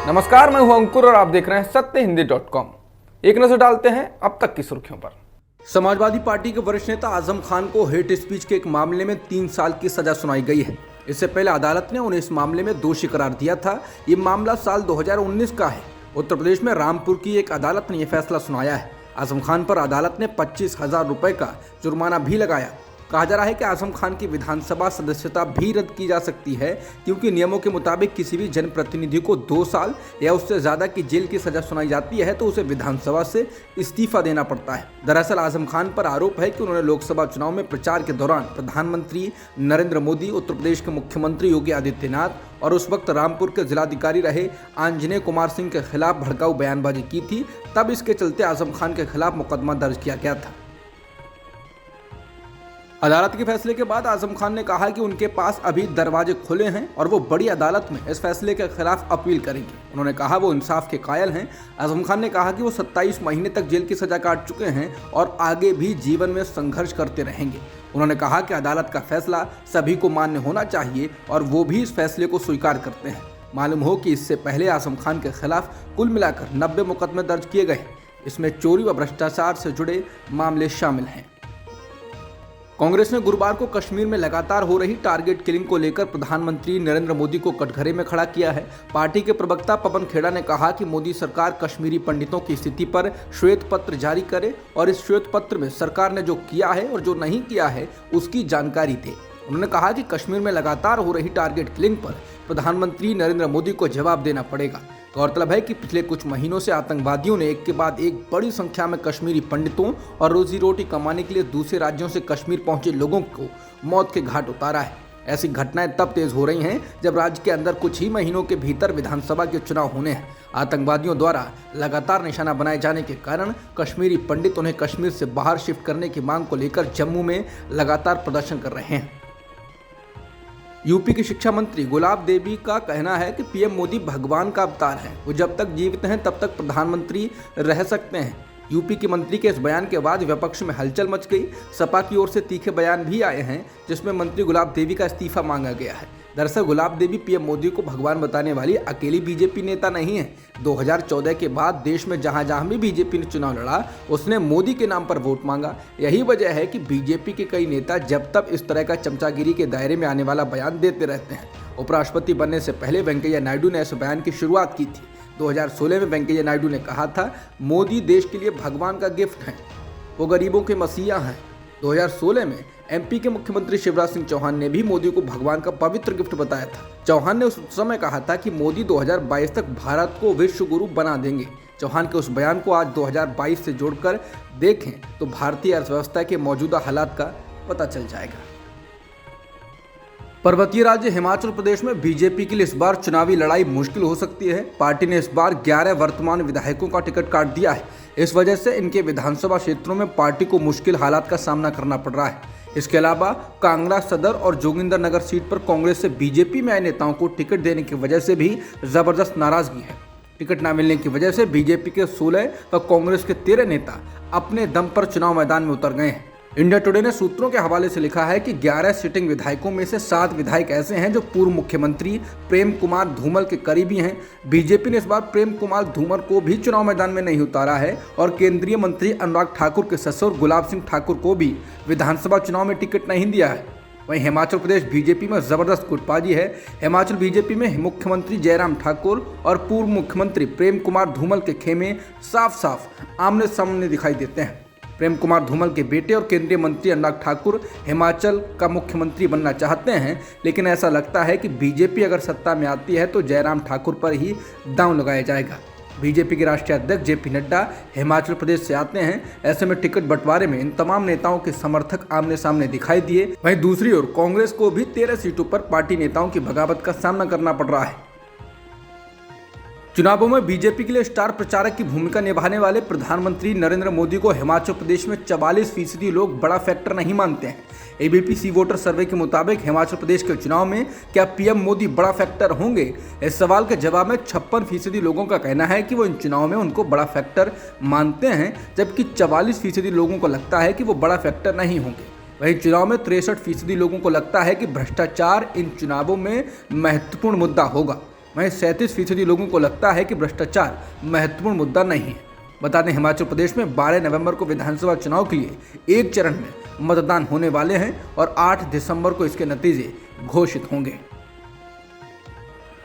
नमस्कार, मैं हूं अंकुर और आप देख रहे हैं सत्यहिंदी.com। एक नजर डालते हैं अब तक की सुर्खियों पर। समाजवादी पार्टी के वरिष्ठ नेता आजम खान को हेट स्पीच के एक मामले में 3 साल की सजा सुनाई गई है। इससे पहले अदालत ने उन्हें इस मामले में दोषी करार दिया था। ये मामला साल 2019 का है। उत्तर प्रदेश में रामपुर की एक अदालत ने यह फैसला सुनाया है। आजम खान पर अदालत ने 25,000 रुपए का जुर्माना भी लगाया। कहा जा रहा है कि आजम खान की विधानसभा सदस्यता भी रद्द की जा सकती है, क्योंकि नियमों के मुताबिक किसी भी जनप्रतिनिधि को 2 साल या उससे ज्यादा की जेल की सजा सुनाई जाती है तो उसे विधानसभा से इस्तीफा देना पड़ता है। दरअसल आजम खान पर आरोप है कि उन्होंने लोकसभा चुनाव में प्रचार के दौरान प्रधानमंत्री नरेंद्र मोदी, उत्तर प्रदेश के मुख्यमंत्री योगी आदित्यनाथ और उस वक्त रामपुर के जिलाधिकारी रहे आंजनेय कुमार सिंह के खिलाफ भड़काऊ बयानबाजी की थी। तब इसके चलते आजम खान के खिलाफ मुकदमा दर्ज किया गया था। अदालत के फैसले के बाद आजम खान ने कहा कि उनके पास अभी दरवाजे खुले हैं और वो बड़ी अदालत में इस फैसले के खिलाफ अपील करेंगे। उन्होंने कहा वो इंसाफ के कायल हैं। आजम खान ने कहा कि वो 27 महीने तक जेल की सजा काट चुके हैं और आगे भी जीवन में संघर्ष करते रहेंगे। उन्होंने कहा कि अदालत का फैसला सभी को मान्य होना चाहिए और वो भी इस फैसले को स्वीकार करते हैं। मालूम हो कि इससे पहले आजम खान के खिलाफ कुल मिलाकर 90 मुकदमे दर्ज किए गए। इसमें चोरी व भ्रष्टाचार से जुड़े मामले शामिल हैं। कांग्रेस ने गुरुवार को कश्मीर में लगातार हो रही टारगेट किलिंग को लेकर प्रधानमंत्री नरेंद्र मोदी को कटघरे में खड़ा किया है। पार्टी के प्रवक्ता पवन खेड़ा ने कहा कि मोदी सरकार कश्मीरी पंडितों की स्थिति पर श्वेत पत्र जारी करे और इस श्वेत पत्र में सरकार ने जो किया है और जो नहीं किया है उसकी जानकारी दे। उन्होंने कहा कि कश्मीर में लगातार हो रही टारगेट किलिंग पर प्रधानमंत्री नरेंद्र मोदी को जवाब देना पड़ेगा। गौरतलब है कि पिछले कुछ महीनों से आतंकवादियों ने एक के बाद एक बड़ी संख्या में कश्मीरी पंडितों और रोजी रोटी कमाने के लिए दूसरे राज्यों से कश्मीर पहुंचे लोगों को मौत के घाट उतारा है। ऐसी घटनाएं तब तेज हो रही हैं जब राज्य के अंदर कुछ ही महीनों के भीतर विधानसभा के चुनाव होने हैं। आतंकवादियों द्वारा लगातार निशाना बनाए जाने के कारण कश्मीरी पंडित उन्हें कश्मीर से बाहर शिफ्ट करने की मांग को लेकर जम्मू में लगातार प्रदर्शन कर रहे हैं। यूपी की शिक्षा मंत्री गुलाब देवी का कहना है कि पीएम मोदी भगवान का अवतार है। वो जब तक जीवित हैं तब तक प्रधानमंत्री रह सकते हैं। यूपी के मंत्री के इस बयान के बाद विपक्ष में हलचल मच गई। सपा की ओर से तीखे बयान भी आए हैं जिसमें मंत्री गुलाब देवी का इस्तीफा मांगा गया है। दरअसल गुलाब देवी पीएम मोदी को भगवान बताने वाली अकेली बीजेपी नेता नहीं है। 2014 के बाद देश में जहां जहां भी बीजेपी ने चुनाव लड़ा उसने मोदी के नाम पर वोट मांगा। यही वजह है कि बीजेपी के कई नेता जब तक इस तरह का चमचागिरी के दायरे में आने वाला बयान देते रहते हैं। उपराष्ट्रपति बनने से पहले वेंकैया नायडू ने इस बयान की शुरुआत की थी। 2016 में वेंकैया नायडू ने कहा था मोदी देश के लिए भगवान का गिफ्ट है, वो गरीबों के मसीहा हैं। 2016 में एमपी के मुख्यमंत्री शिवराज सिंह चौहान ने भी मोदी को भगवान का पवित्र गिफ्ट बताया था। चौहान ने उस समय कहा था कि मोदी 2022 तक भारत को विश्व गुरु बना देंगे। चौहान के उस बयान को आज 2022 से जोड़कर देखें तो भारतीय अर्थव्यवस्था के मौजूदा हालात का पता चल जाएगा। पर्वतीय राज्य हिमाचल प्रदेश में बीजेपी के लिए इस बार चुनावी लड़ाई मुश्किल हो सकती है। पार्टी ने इस बार 11 वर्तमान विधायकों का टिकट काट दिया है। इस वजह से इनके विधानसभा क्षेत्रों में पार्टी को मुश्किल हालात का सामना करना पड़ रहा है। इसके अलावा कांगड़ा सदर और जोगिंदरनगर सीट पर कांग्रेस से बीजेपी में आए नेताओं को टिकट देने की वजह से भी जबरदस्त नाराजगी है। टिकट न मिलने की वजह से बीजेपी के 16 व कांग्रेस के 13 नेता अपने दम पर चुनाव मैदान में उतर गए हैं। इंडिया टुडे ने सूत्रों के हवाले से लिखा है कि 11 सिटिंग विधायकों में से 7 विधायक ऐसे हैं जो पूर्व मुख्यमंत्री प्रेम कुमार धूमल के करीबी हैं। बीजेपी ने इस बार प्रेम कुमार धूमल को भी चुनाव मैदान में नहीं उतारा है और केंद्रीय मंत्री अनुराग ठाकुर के ससुर गुलाब सिंह ठाकुर को भी विधानसभा चुनाव में टिकट नहीं दिया है। वहीं हिमाचल प्रदेश बीजेपी में जबरदस्त गुटबाजी है। हिमाचल बीजेपी में मुख्यमंत्री जयराम ठाकुर और पूर्व मुख्यमंत्री प्रेम कुमार धूमल के खेमे साफ साफ आमने सामने दिखाई देते हैं। प्रेम कुमार धूमल के बेटे और केंद्रीय मंत्री अनुराग ठाकुर हिमाचल का मुख्यमंत्री बनना चाहते हैं, लेकिन ऐसा लगता है कि बीजेपी अगर सत्ता में आती है तो जयराम ठाकुर पर ही दांव लगाया जाएगा। बीजेपी के राष्ट्रीय अध्यक्ष जेपी नड्डा हिमाचल प्रदेश से आते हैं। ऐसे में टिकट बंटवारे में इन तमाम नेताओं के समर्थक आमने सामने दिखाई दिए। वहीं दूसरी ओर कांग्रेस को भी 13 सीटों पर पार्टी नेताओं की बगावत का सामना करना पड़ रहा है। चुनावों में बीजेपी के लिए स्टार प्रचारक की भूमिका निभाने वाले प्रधानमंत्री नरेंद्र मोदी को हिमाचल प्रदेश में 44% लोग बड़ा फैक्टर नहीं मानते हैं। एबीपी सी वोटर सर्वे के मुताबिक हिमाचल प्रदेश के चुनाव में क्या पीएम मोदी बड़ा फैक्टर होंगे? इस सवाल के जवाब में 56% लोगों का कहना है कि वो इन चुनाव में उनको बड़ा फैक्टर मानते हैं, जबकि 44% लोगों को लगता है कि वो बड़ा फैक्टर नहीं होंगे। वहीं चुनाव में 63% लोगों को लगता है कि भ्रष्टाचार इन चुनावों में महत्वपूर्ण मुद्दा होगा। वहीं 37% लोगों को लगता है कि भ्रष्टाचार महत्वपूर्ण मुद्दा नहीं है। बता दें, हिमाचल प्रदेश में 12 नवंबर को विधानसभा चुनाव के लिए एक चरण में मतदान होने वाले हैं और 8 दिसंबर को इसके नतीजे घोषित होंगे।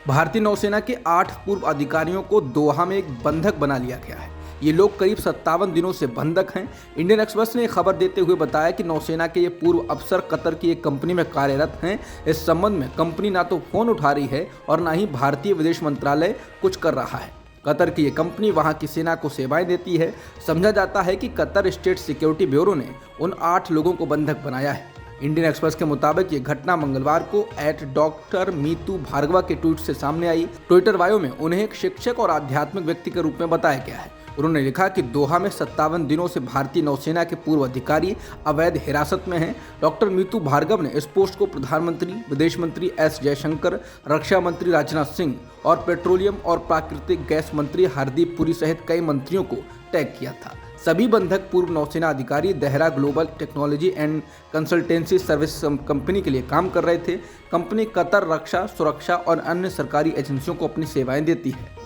भारतीय नौसेना के 8 पूर्व अधिकारियों को दोहा में एक बंधक बना लिया गया है। ये लोग करीब 57 दिनों से बंधक हैं। इंडियन एक्सप्रेस ने खबर देते हुए बताया कि नौसेना के ये पूर्व अफसर कतर की एक कंपनी में कार्यरत हैं। इस संबंध में कंपनी ना तो फोन उठा रही है और ना ही भारतीय विदेश मंत्रालय कुछ कर रहा है। कतर की ये कंपनी वहां की सेना को सेवाएं देती है। समझा जाता है कि कतर स्टेट सिक्योरिटी ब्यूरो ने उन 8 लोगों को बंधक बनाया है। इंडियन एक्सप्रेस के मुताबिक ये घटना मंगलवार को डॉक्टर मीतू भार्गवा के ट्वीट से सामने आई। ट्विटर बायो में उन्हें एक शिक्षक और आध्यात्मिक व्यक्ति के रूप में बताया गया है। उन्होंने लिखा कि दोहा में 57 दिनों से भारतीय नौसेना के पूर्व अधिकारी अवैध हिरासत में हैं। डॉक्टर मीतू भार्गव ने इस पोस्ट को प्रधानमंत्री, विदेश मंत्री एस जयशंकर, रक्षा मंत्री राजनाथ सिंह और पेट्रोलियम और प्राकृतिक गैस मंत्री हरदीप पुरी सहित कई मंत्रियों को टैग किया था। सभी बंधक पूर्व नौसेना अधिकारी Dehra global technology and consultancy service company के लिए काम कर रहे थे। कंपनी कतर रक्षा, सुरक्षा और अन्य सरकारी एजेंसियों को अपनी सेवाएं देती है।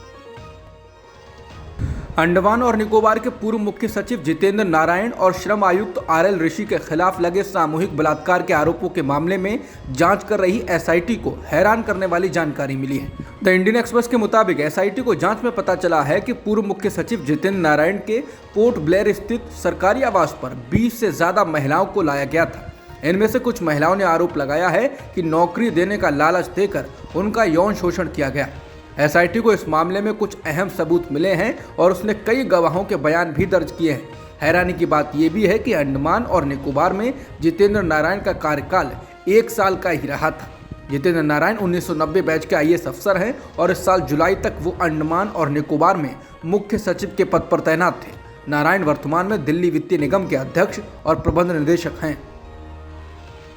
अंडमान और निकोबार के पूर्व मुख्य सचिव जितेंद्र नारायण और श्रम आयुक्त RL ऋषि के खिलाफ लगे सामूहिक बलात्कार के आरोपों के मामले में जांच कर रही SIT को हैरान करने वाली जानकारी मिली है। द इंडियन एक्सप्रेस के मुताबिक SIT को जांच में पता चला है कि पूर्व मुख्य सचिव जितेंद्र नारायण के पोर्ट ब्लेयर स्थित सरकारी आवास पर 20 से ज्यादा महिलाओं को लाया गया था। इनमें से कुछ महिलाओं ने आरोप लगाया है कि नौकरी देने का लालच देकर उनका यौन शोषण किया गया। SIT को इस मामले में कुछ अहम सबूत मिले हैं और उसने कई गवाहों के बयान भी दर्ज किए हैं। हैरानी की बात यह भी है कि अंडमान और निकोबार में जितेंद्र नारायण का कार्यकाल 1 साल का ही रहा था। जितेंद्र नारायण 1990 बैच के IAS अफसर हैं और इस साल जुलाई तक वो अंडमान और निकोबार में मुख्य सचिव के पद पर तैनात थे। नारायण वर्तमान में दिल्ली वित्तीय निगम के अध्यक्ष और प्रबंध निदेशक हैं।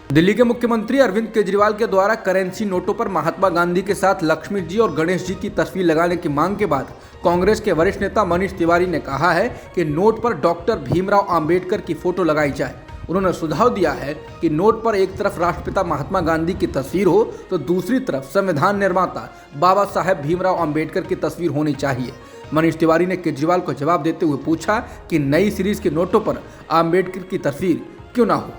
दिल्ली के मुख्यमंत्री अरविंद केजरीवाल के द्वारा करेंसी नोटों पर महात्मा गांधी के साथ लक्ष्मी जी और गणेश जी की तस्वीर लगाने की मांग के बाद कांग्रेस के वरिष्ठ नेता मनीष तिवारी ने कहा है कि नोट पर डॉक्टर भीमराव अंबेडकर की फोटो लगाई जाए। उन्होंने सुझाव दिया है कि नोट पर एक तरफ राष्ट्रपिता महात्मा गांधी की तस्वीर हो तो दूसरी तरफ संविधान निर्माता बाबा साहेब भीमराव अंबेडकर की तस्वीर होनी चाहिए। मनीष तिवारी ने केजरीवाल को जवाब देते हुए पूछा कि नई सीरीज के नोटों पर अंबेडकर की तस्वीर क्यों ना हो।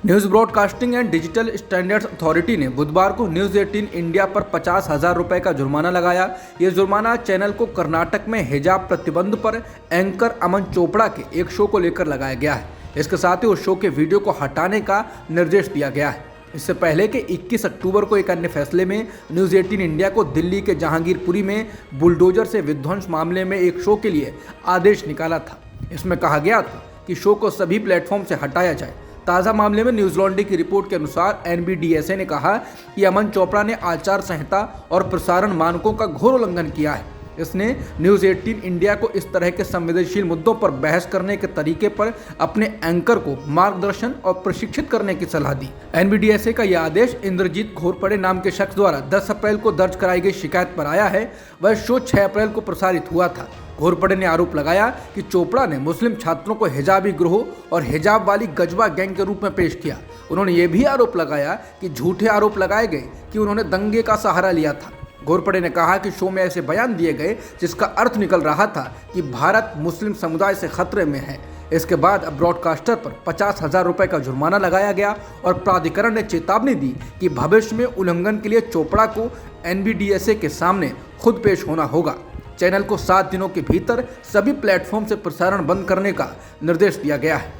News broadcasting and digital standards authority ने बुधवार को न्यूज 18 इंडिया पर 50,000 रुपए का जुर्माना लगाया। ये जुर्माना चैनल को कर्नाटक में हिजाब प्रतिबंध पर एंकर अमन चोपड़ा के एक शो को लेकर लगाया गया है। इसके साथ ही उस शो के वीडियो को हटाने का निर्देश दिया गया है। इससे पहले कि 21 अक्टूबर को एक अन्य फैसले में न्यूज 18 इंडिया को दिल्ली के जहांगीरपुरी में बुलडोजर से विध्वंस मामले में एक शो के लिए आदेश निकाला था। इसमें कहा गया था कि शो को सभी प्लेटफॉर्म से हटाया जाए। ताज़ा मामले में न्यूज लॉन्ड्री की रिपोर्ट के अनुसार NBDSA ने कहा कि अमन चोपड़ा ने आचार संहिता और प्रसारण मानकों का घोर उल्लंघन किया है। इसने न्यूज 18 इंडिया को इस तरह के संवेदनशील मुद्दों पर बहस करने के तरीके पर अपने एंकर को मार्गदर्शन और प्रशिक्षित करने की सलाह दी। NBDSA का यह आदेश इंद्रजीत घोरपड़े नाम के शख्स द्वारा 10 अप्रैल को दर्ज कराई गई शिकायत पर आया है। वह शो 6 अप्रैल को प्रसारित हुआ था। घोरपड़े ने आरोप लगाया कि चोपड़ा ने मुस्लिम छात्रों को हिजाबी गिरोह और हिजाब वाली गजबा गैंग के रूप में पेश किया। उन्होंने ये भी आरोप लगाया कि झूठे आरोप लगाए गए कि उन्होंने दंगे का सहारा लिया था। घोरपड़े ने कहा कि शो में ऐसे बयान दिए गए जिसका अर्थ निकल रहा था कि भारत मुस्लिम समुदाय से खतरे में है। इसके बाद अब ब्रॉडकास्टर पर 50,000 रुपए का जुर्माना लगाया गया और प्राधिकरण ने चेतावनी दी कि भविष्य में उल्लंघन के लिए चोपड़ा को NBDSA के सामने खुद पेश होना होगा। चैनल को 7 दिनों के भीतर सभी प्लेटफॉर्म से प्रसारण बंद करने का निर्देश दिया गया है।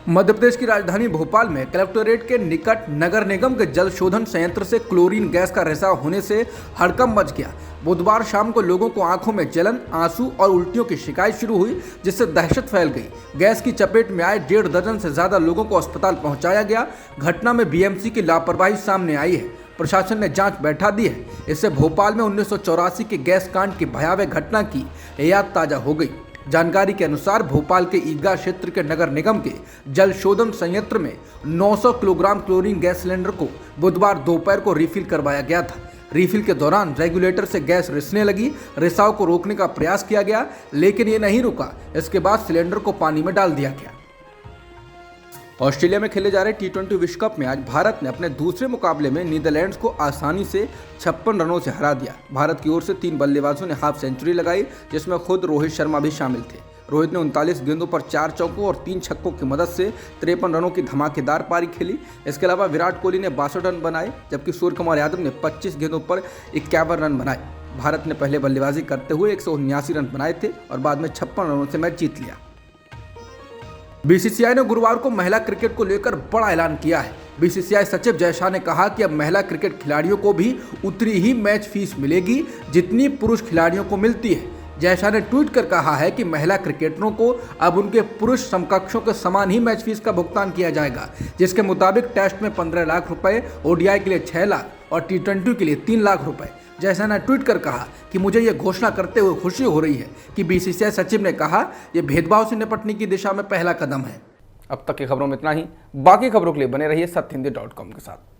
मध्य प्रदेश की राजधानी भोपाल में कलेक्टोरेट के निकट नगर निगम के जल शोधन संयंत्र से क्लोरीन गैस का रिसाव होने से हड़कंप मच गया। बुधवार शाम को लोगों को आंखों में जलन, आंसू और उल्टियों की शिकायत शुरू हुई, जिससे दहशत फैल गई। गैस की चपेट में आए 1.5 दर्जन से ज्यादा लोगों को अस्पताल पहुंचाया गया। घटना में BMC की लापरवाही सामने आई है। प्रशासन ने जांच बैठा दी है। इससे भोपाल में 1984 के गैस कांड की भयावह घटना की याद ताजा हो गई। जानकारी के अनुसार भोपाल के ईदगाह क्षेत्र के नगर निगम के जल शोधन संयंत्र में 900 किलोग्राम क्लोरीन गैस सिलेंडर को बुधवार दोपहर को रिफिल करवाया गया था। रिफिल के दौरान रेगुलेटर से गैस रिसने लगी। रिसाव को रोकने का प्रयास किया गया, लेकिन ये नहीं रुका। इसके बाद सिलेंडर को पानी में डाल दिया गया। ऑस्ट्रेलिया में खेले जा रहे T20 विश्व कप में आज भारत ने अपने दूसरे मुकाबले में नीदरलैंड्स को आसानी से 56 रनों से हरा दिया। भारत की ओर से 3 बल्लेबाजों ने हाफ सेंचुरी लगाई, जिसमें खुद रोहित शर्मा भी शामिल थे। रोहित ने 39 गेंदों पर 4 चौकों और 3 छक्कों की मदद से 53 रनों की धमाकेदार पारी खेली। इसके अलावा विराट कोहली ने 62 रन बनाए, जबकि सूर्य कुमार यादव ने 25 गेंदों पर 51 रन बनाए। भारत ने पहले बल्लेबाजी करते हुए 179 रन बनाए थे और बाद में 56 रनों से मैच जीत लिया। बीसीसीआई ने गुरुवार को महिला क्रिकेट को लेकर बड़ा ऐलान किया है। बीसीसीआई सचिव जय शाह ने कहा कि अब महिला क्रिकेट खिलाड़ियों को भी उतनी ही मैच फीस मिलेगी जितनी पुरुष खिलाड़ियों को मिलती है। जय शाह ने ट्वीट कर कहा है कि महिला क्रिकेटरों को अब उनके पुरुष समकक्षों के समान ही मैच फीस का भुगतान किया जाएगा, जिसके मुताबिक टेस्ट में 15 लाख रुपए, ओडीआई के लिए 6 लाख और T20 के लिए 3 लाख रुपए। जय शाह ने ट्वीट कर कहा कि मुझे यह घोषणा करते हुए खुशी हो रही है कि बीसीसीआई सचिव ने कहा यह भेदभाव से निपटने की दिशा में पहला कदम है। अब तक की खबरों में इतना ही। बाकी खबरों के लिए बने रहिए सत्यहिंदी.com के साथ।